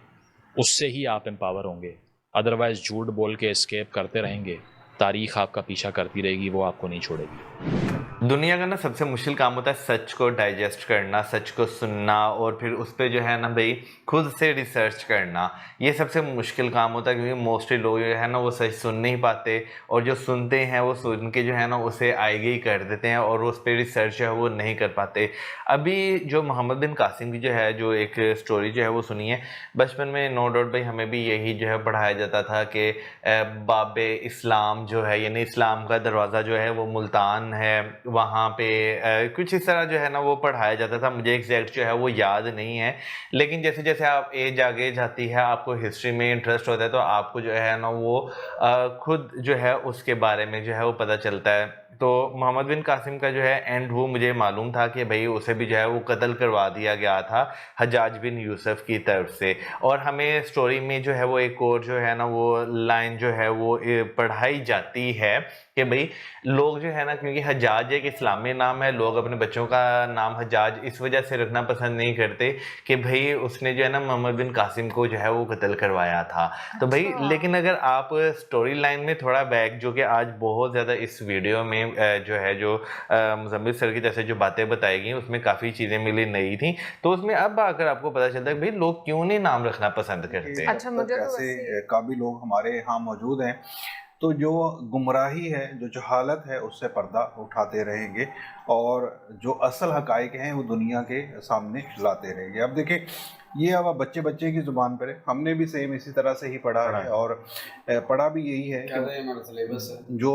اس سے ہی آپ امپاور ہوں گے. ادروائز جھوٹ بول کے اسکیپ کرتے رہیں گے، تاریخ آپ کا پیچھا کرتی رہے گی، وہ آپ کو نہیں چھوڑے گی. دنیا کا نا سب سے مشکل کام ہوتا ہے سچ کو ڈائجسٹ کرنا، سچ کو سننا، اور پھر اس پہ جو ہے نا بھائی خود سے ریسرچ کرنا. یہ سب سے مشکل کام ہوتا ہے کیونکہ موسٹلی لوگ جو ہے نا وہ سچ سن نہیں پاتے، اور جو سنتے ہیں وہ سن کے جو ہے نا اسے آئیگی کر دیتے ہیں اور اس پہ ریسرچ جو ہے وہ نہیں کر پاتے. ابھی جو محمد بن قاسم کی جو ہے جو ایک سٹوری جو ہے وہ سنی ہے، بچپن میں نو ڈاؤٹ بھائی ہمیں بھی یہی جو ہے پڑھایا جاتا تھا کہ باب اسلام جو ہے، یعنی اسلام کا دروازہ جو ہے وہ ملتان ہے، وہاں پہ کچھ اس طرح جو ہے نا وہ پڑھایا جاتا تھا. مجھے ایگزیکٹ جو ہے وہ یاد نہیں ہے، لیکن جیسے جیسے آپ ایج آگے جاتی ہے، آپ کو ہسٹری میں انٹرسٹ ہوتا ہے، تو آپ کو جو ہے نا وہ خود جو ہے اس کے بارے میں جو ہے وہ پتہ چلتا ہے. تو محمد بن قاسم کا جو ہے اینڈ وہ مجھے معلوم تھا کہ بھائی اسے بھی جو ہے وہ قتل کروا دیا گیا تھا حجاج بن یوسف کی طرف سے. اور ہمیں سٹوری میں جو ہے وہ ایک اور جو ہے نا وہ لائن جو ہے وہ پڑھائی جاتی ہے کہ بھئی لوگ جو ہے نا، کیونکہ حجاج ایک اسلامی نام ہے، لوگ اپنے بچوں کا نام حجاج اس وجہ سے رکھنا پسند نہیں کرتے کہ بھئی اس نے جو ہے نا محمد بن قاسم کو جو ہے وہ قتل کروایا تھا. تو بھئی لیکن اگر آپ سٹوری لائن میں تھوڑا بیک، جو کہ آج بہت زیادہ اس ویڈیو میں جو ہے جو مزمل سر کی طرف سے جو باتیں بتائی گئی اس میں کافی چیزیں ملی نہیں تھیں، تو اس میں اب آ کر آپ کو پتہ چلتا ہے کہ بھئی لوگ کیوں نہیں نام رکھنا پسند کرتے. اچھا، مجھے ایسے قابل لوگ ہمارے ہاں موجود ہیں تو جو گمراہی ہے، جو جہالت ہے، اس سے پردہ اٹھاتے رہیں گے اور جو اصل حقائق ہیں وہ دنیا کے سامنے لاتے رہیں گے. اب دیکھیں یہ اب بچے بچے کی زبان پر ہے، ہم نے بھی سیم اسی طرح سے ہی پڑھا ہے اور پڑھا بھی یہی ہے جو